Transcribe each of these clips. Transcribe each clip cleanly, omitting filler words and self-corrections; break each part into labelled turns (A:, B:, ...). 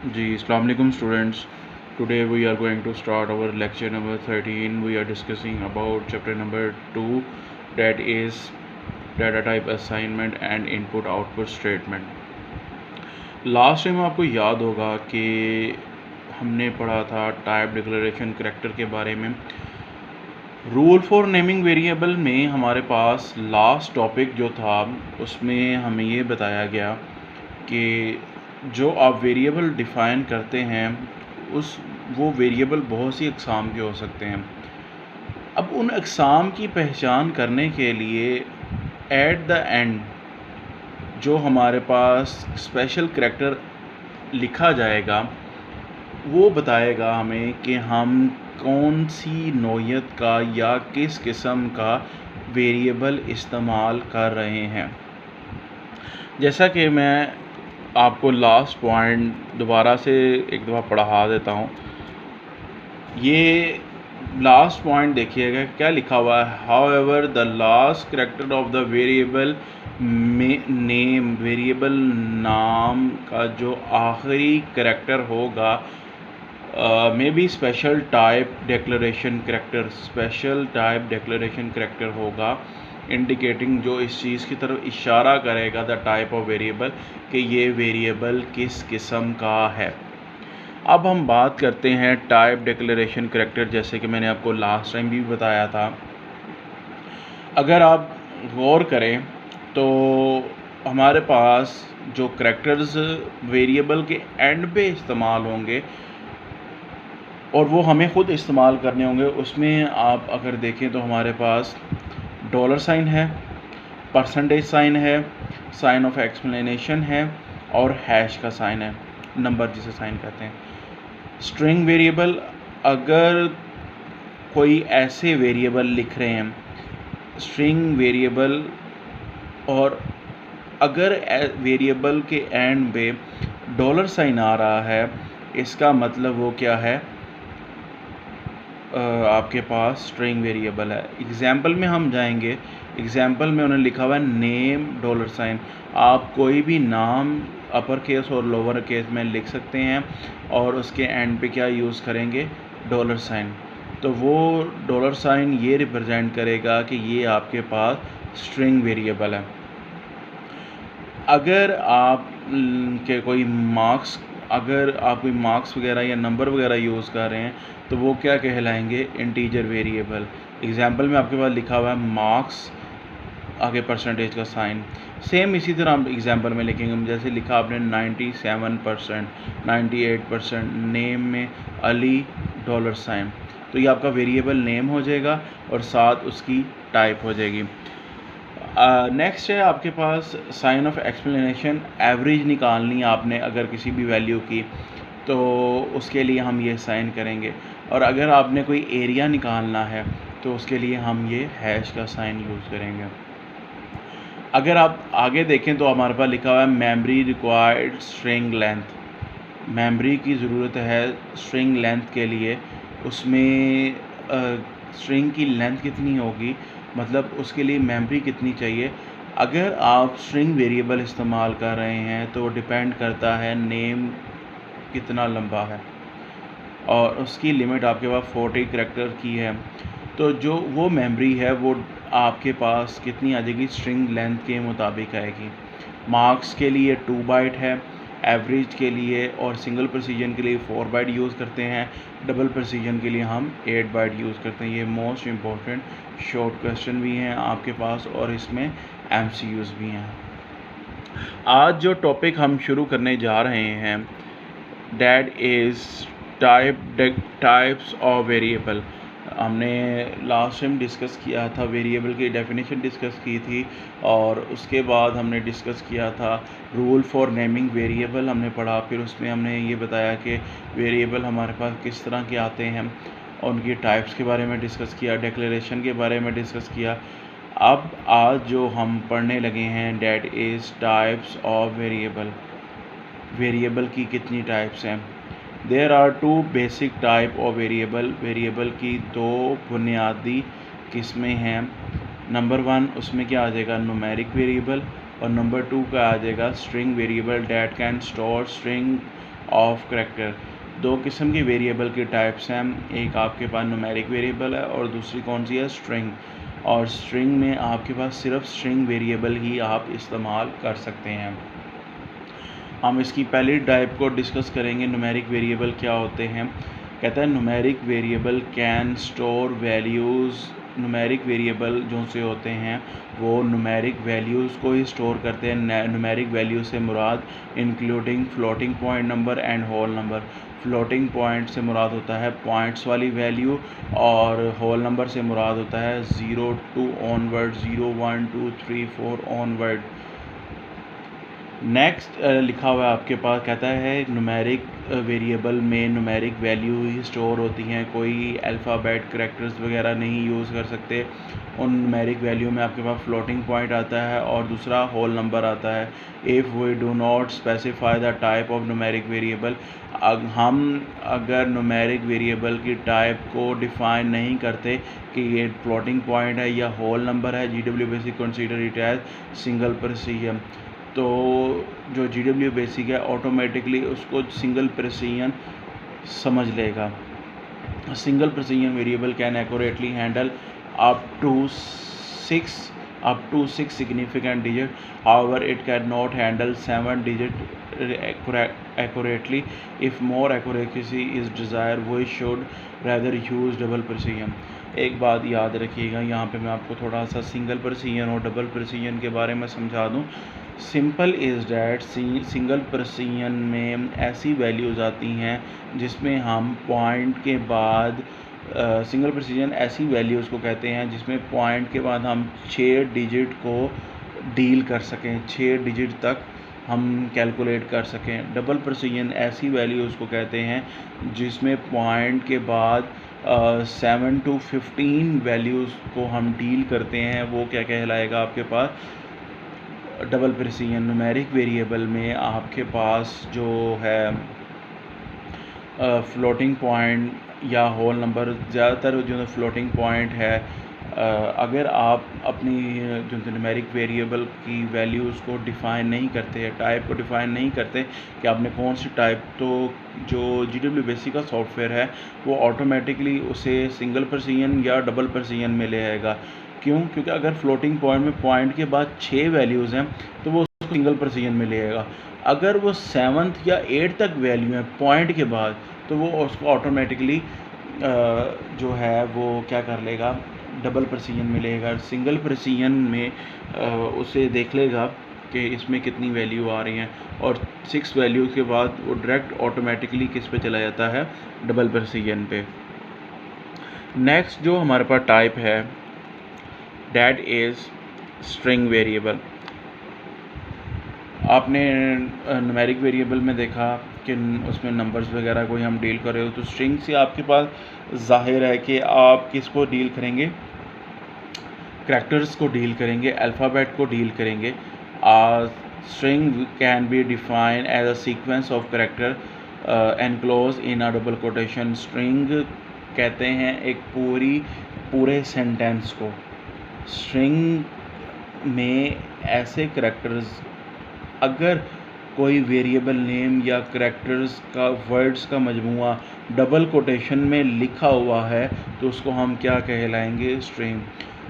A: जी, अस्सलाम वालेकुम students. Today we are going to start our lecture number 13. We are discussing about chapter number 2, that is data type assignment and input output statement. Last time आपको याद होगा कि हमने पढ़ा था टाइप डिक्लेरेशन करैक्टर के बारे में। रूल फॉर नेमिंग वेरिएबल में हमारे पास लास्ट टॉपिक जो था उसमें हमें ये बताया गया कि जो आप वेरिएबल डिफ़ाइन करते हैं वो वेरिएबल बहुत सी अक़साम के हो सकते हैं। अब उन अक़साम की पहचान करने के लिए एट द एंड जो हमारे पास स्पेशल करैक्टर लिखा जाएगा वो बताएगा हमें कि हम कौन सी नौइयत का या किस किस्म का वेरिएबल इस्तेमाल कर रहे हैं। जैसा कि मैं आपको लास्ट पॉइंट दोबारा से एक दफ़ा पढ़ा देता हूँ। ये लास्ट पॉइंट देखिएगा क्या लिखा हुआ है। However the last character of the variable में नेम वेरिएबल नाम का जो आखिरी करैक्टर होगा may be special type declaration character होगा, इंडिकेटिंग जो इस चीज़ की तरफ इशारा करेगा द टाइप ऑफ वेरिएबल कि ये वेरिएबल किस किस्म का है। अब हम बात करते हैं टाइप डिक्लेरेशन करैक्टर, जैसे कि मैंने आपको लास्ट टाइम भी बताया था। अगर आप गौर करें तो हमारे पास जो करैक्टर्स वेरिएबल के एंड पे इस्तेमाल होंगे और वो हमें ख़ुद इस्तेमाल करने होंगे, उसमें आप अगर देखें तो हमारे पास डॉलर साइन है, परसेंटेज साइन है, साइन ऑफ एक्सप्लेनेशन है और हैश का साइन है, नंबर जिसे साइन कहते हैं। स्ट्रिंग वेरिएबल, अगर कोई ऐसे वेरिएबल लिख रहे हैं स्ट्रिंग वेरिएबल और अगर वेरिएबल के एंड पे डॉलर साइन आ रहा है, इसका मतलब वो क्या है, आपके पास स्ट्रिंग वेरिएबल है। एग्जाम्पल में हम जाएंगे, एग्जाम्पल में उन्होंने लिखा हुआ है नेम डॉलर साइन। आप कोई भी नाम अपर केस और लोअर केस में लिख सकते हैं और उसके एंड पे क्या यूज़ करेंगे, डॉलर साइन। तो वो डॉलर साइन ये रिप्रेजेंट करेगा कि ये आपके पास स्ट्रिंग वेरिएबल है। अगर आप के कोई मार्क्स अगर आप कोई मार्क्स वगैरह या नंबर वगैरह यूज़ कर रहे हैं तो वो क्या कहलाएंगे, इंटीजर वेरिएबल। एग्जाम्पल में आपके पास लिखा हुआ है मार्क्स, आगे परसेंटेज का साइन। सेम इसी तरह हम एग्जाम्पल में लिखेंगे, जैसे लिखा आपने 97%, 98%, नेम में अली डॉलर साइन, तो ये आपका वेरिएबल नेम हो जाएगा और साथ उसकी टाइप हो जाएगी। नेक्स्ट है आपके पास साइन ऑफ एक्सप्लेनेशन। एवरेज निकालनी आपने अगर किसी भी वैल्यू की तो उसके लिए हम ये साइन करेंगे, और अगर आपने कोई एरिया निकालना है तो उसके लिए हम ये हैश का साइन यूज़ करेंगे। अगर आप आगे देखें तो हमारे पास लिखा हुआ है memory required string length. Memory की ज़रूरत है स्ट्रिंग लेंथ के लिए, उसमें स्ट्रिंग की लेंथ कितनी होगी, मतलब उसके लिए मेमोरी कितनी चाहिए। अगर आप स्ट्रिंग वेरिएबल इस्तेमाल कर रहे हैं तो डिपेंड करता है नेम कितना लंबा है और उसकी लिमिट आपके पास 40 करैक्टर की है, तो जो वो मेमोरी है वो आपके पास कितनी आ जाएगी, स्ट्रिंग लेंथ के मुताबिक आएगी। मार्क्स के लिए 2 बाइट है, एवरेज के लिए और सिंगल प्रिसीजन के लिए 4 बाइट यूज़ करते हैं, डबल प्रिसीजन के लिए हम 8 बाइट यूज़ करते हैं। ये मोस्ट इम्पॉर्टेंट शॉर्ट क्वेश्चन भी हैं आपके पास और इसमें MCQs भी हैं। आज जो टॉपिक हम शुरू करने जा रहे हैं that is types of variable. हमने लास्ट टाइम डिस्कस किया था, वेरिएबल की डेफिनेशन डिस्कस की थी और उसके बाद हमने डिस्कस किया था रूल फॉर नेमिंग वेरिएबल हमने पढ़ा। फिर उसमें हमने ये बताया कि वेरिएबल हमारे पास किस तरह के आते हैं और उनकी टाइप्स के बारे में डिस्कस किया, डिक्लेरेशन के बारे में डिस्कस किया। अब आज जो हम पढ़ने लगे हैं that is types of variable. Variable की कितनी टाइप्स हैं। There are 2 basic type of variable की 2 बुनियादी किस्में हैं। नंबर 1 उसमें क्या आ जाएगा, न्यूमेरिक वेरिएबल, और नंबर 2 का आ जाएगा string variable that can store string of character. दो किस्म की वेरिएबल के टाइप्स हैं, एक आपके पास न्यूमेरिक वेरिएबल है और दूसरी कौन सी है, स्ट्रिंग। और स्ट्रिंग में आपके पास सिर्फ स्ट्रिंग वेरिएबल ही आप इस्तेमाल कर सकते हैं। हम इसकी पहली टाइप को डिस्कस करेंगे, न्यूमेरिक वेरिएबल क्या होते हैं। कहता है numeric variable can store values. Numeric variable जो से होते हैं वो न्यूमेरिक वैल्यूज़ को ही स्टोर करते हैं। न्यूमेरिक वैल्यू से मुराद including floating point number and whole number. Floating point से मुराद होता है पॉइंट्स वाली वैल्यू, और होल नंबर से मुराद होता है 0 to ऑनवर्ड, 0 1 2 3 4 ऑनवर्ड। नेक्स्ट लिखा हुआ है आपके पास, कहता है न्यूमेरिक वेरिएबल में न्यूमेरिक वैल्यू ही स्टोर होती हैं, कोई अल्फ़ाबेट करैक्टर्स वगैरह नहीं यूज़ कर सकते। उन न्यूमेरिक वैल्यू में आपके पास फ्लोटिंग पॉइंट आता है और दूसरा होल नंबर आता है। If we do not specify the type of numeric variable, हम अगर न्यूमेरिक वेरिएबल की टाइप को डिफ़ाइन नहीं करते कि ये फ्लोटिंग पॉइंट है या होल नंबर है, GW basic consider it as single precision. तो जो GW बेसिक है ऑटोमेटिकली उसको सिंगल प्रिसिजन समझ लेगा। Single precision variable can accurately handle up to 6 significant digit. However, it cannot handle 7 digit accurately. If more accuracy is desired, we should rather use double precision. एक बात याद रखिएगा, यहाँ पे मैं आपको थोड़ा सा सिंगल प्रिसिजन और डबल प्रिसिजन के बारे में समझा दूँ। Simple is that single precision में ऐसी वैल्यूज़ आती हैं जिसमें हम पॉइंट के बाद सिंगल प्रिसिजन ऐसी वैल्यूज़ को कहते हैं जिसमें पॉइंट के बाद हम 6 डिजिट को डील कर सकें, 6 डिजिट तक हम कैलकुलेट कर सकें। डबल प्रिसिजन ऐसी वैल्यूज़ को कहते हैं जिसमें पॉइंट के बाद 7 to 15 वैल्यूज़ को हम डील करते हैं, वो क्या कहलाएगा आपके पास, डबल प्रिसिजन। न्यूमेरिक वेरिएबल में आपके पास जो है फ्लोटिंग पॉइंट या होल नंबर, ज़्यादातर जो फ्लोटिंग पॉइंट है, अगर आप अपनी जो न्यूमेरिक वेरिएबल की वैल्यूज़ को डिफ़ाइन नहीं करते, टाइप को डिफ़ाइन नहीं करते कि आपने कौन सी टाइप, तो जो GW बेसिक का सॉफ्टवेयर है वो ऑटोमेटिकली उसे सिंगल प्रिसिजन या डबल प्रिसिजन में ले आएगा। क्यों? क्योंकि अगर फ्लोटिंग पॉइंट में पॉइंट के बाद 6 वैल्यूज़ हैं तो वो सिंगल प्रिसिजन में ले आएगा। अगर वो 7th या 8th तक वैल्यू है पॉइंट के बाद, तो वो उसको ऑटोमेटिकली जो है वो क्या कर लेगा, डबल प्रिसिजन में लेगा। सिंगल प्रिसिजन में उसे देख लेगा कि इसमें कितनी वैल्यू आ रही हैं, और 6 वैल्यू के बाद वो डायरेक्ट ऑटोमेटिकली किस पे चला जाता है, डबल प्रिसिजन पे। नेक्स्ट जो हमारे पास टाइप है दैट इज़ स्ट्रिंग वेरिएबल। आपने न्यूमेरिक वेरिएबल में देखा कि उसमें नंबर्स वगैरह कोई हम डील कर रहे हो, तो स्ट्रिंग से आपके पास ज़ाहिर है कि आप किसको डील करेंगे, करैक्टर्स को डील करेंगे, अल्फ़ाबेट को डील करेंगे। String can be define as a sequence of character enclose in a double quotation. String कहते हैं एक पूरे सेंटेंस को। स्ट्रिंग में ऐसे करैक्टर्स, अगर कोई वेरिएबल नेम या करैक्टर्स का वर्ड्स का मजमूआ डबल कोटेशन में लिखा हुआ है तो उसको हम क्या कहलाएंगे, स्ट्रिंग।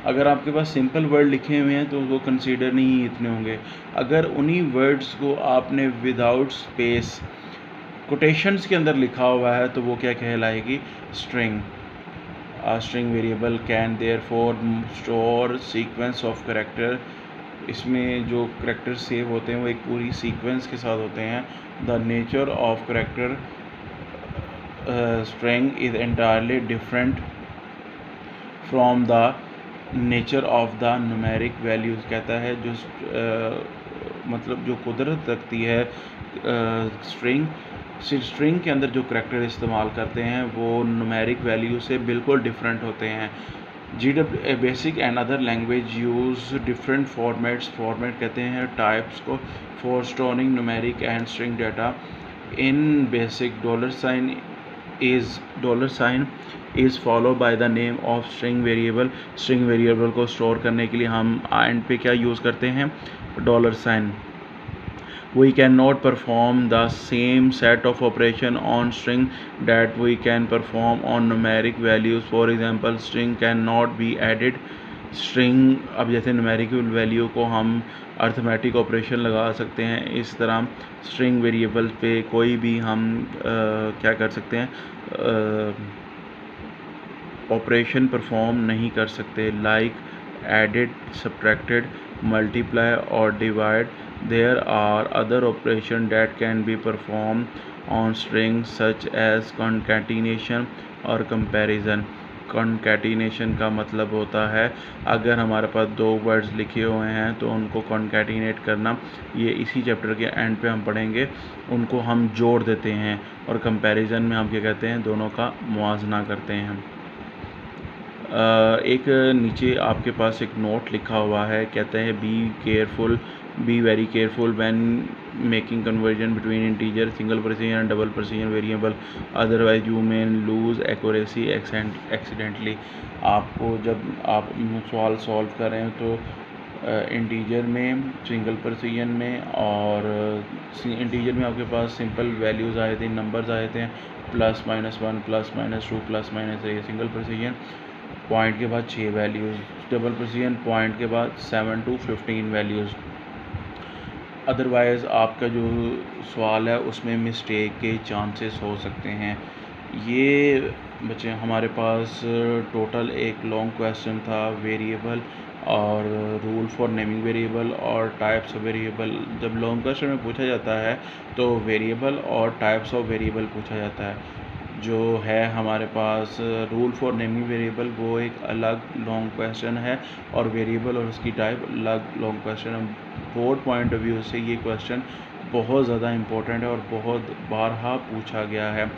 A: अगर आपके पास सिंपल वर्ड लिखे हुए हैं तो वो कंसीडर नहीं इतने होंगे। अगर उन्हीं वर्ड्स को आपने विदाउट स्पेस कोटेशंस के अंदर लिखा हुआ है तो वो क्या कहलाएगी, string. String variable can therefore store sequence of character. इसमें जो करैक्टर सेव होते हैं वो एक पूरी सीक्वेंस के साथ होते हैं। The nature of character string is entirely different from the nature of the numeric values. कहता है जो मतलब जो कुदरत रखती है स्ट्रिंग के अंदर जो करैक्टर इस्तेमाल करते हैं वो न्यूमेरिक वैल्यू से बिल्कुल डिफरेंट होते हैं। GW basic and other language use different format कहते हैं टाइप्स को for storing numeric and string data. In basic $sign is follow by the name of string variable. String variable को store करने के लिए हम एंड पे क्या यूज़ करते हैं, $sign। we cannot perform the same set of operation on string that we can perform on numeric values. For example, string cannot be added. String, अब जैसे न्यूमेरिकल वैल्यू को हम अर्थमेटिक ऑपरेशन लगा सकते हैं, इस तरह स्ट्रिंग वेरिएबल पे कोई भी हम क्या कर सकते हैं, ऑपरेशन परफॉर्म नहीं कर सकते, लाइक एडिड, सब्ट्रैक्टेड, मल्टीप्लाई और divide. There are other operation that can be perform on string such as concatenation और कंपैरिजन. कॉन्कैटिनेशन का मतलब होता है अगर हमारे पास दो वर्ड्स लिखे हुए हैं तो उनको कॉन्कैटिनेट करना, ये इसी चैप्टर के एंड पे हम पढ़ेंगे. उनको हम जोड़ देते हैं. और कंपैरिजन में हम क्या कहते हैं, दोनों का मुआवजा करते हैं. एक नीचे आपके पास एक नोट लिखा हुआ है, कहते हैं be very careful when making conversion between integer, single precision and double precision variable, otherwise you may lose accuracy accidentally. आपको जब आप सवाल सॉल्व कर रहे हैं तो इंटीजर में, सिंगल प्रेसिजन में और इंटीजर में आपके पास सिंपल वैल्यूज़ आए थे, नंबर्स आए थे +-1, +-2, +-3. सिंगल प्रेसिजन पॉइंट के बाद 6 वैल्यूज़, डबल प्रेसिजन पॉइंट के बाद 7 to 15 वैल्यूज़. अदरवाइज़ आपका जो सवाल है उसमें मिस्टेक के चांसेस हो सकते हैं. ये बच्चे हमारे पास टोटल एक लॉन्ग क्वेश्चन था, वेरिएबल और रूल फॉर नेमिंग वेरिएबल और टाइप्स ऑफ वेरिएबल. जब लॉन्ग क्वेश्चन में पूछा जाता है तो वेरिएबल और टाइप्स ऑफ वेरिएबल पूछा जाता है. जो है हमारे पास रूल फॉर नेमिंग वेरिएबल वो एक अलग लॉन्ग क्वेश्चन है और वेरिएबल और उसकी टाइप अलग लॉन्ग क्वेश्चन है. बोर्ड पॉइंट ऑफ व्यू से ये क्वेश्चन बहुत ज़्यादा इम्पोर्टेंट है और बहुत बारहा पूछा गया है.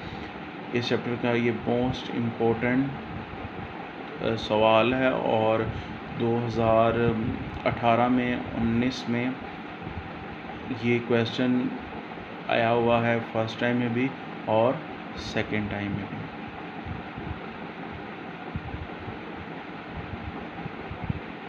A: इस चैप्टर का ये मोस्ट इम्पोर्टेंट सवाल है और 2018 में 19 में ये क्वेश्चन आया हुआ है, फर्स्ट टाइम में भी और सेकेंड टाइम में भी.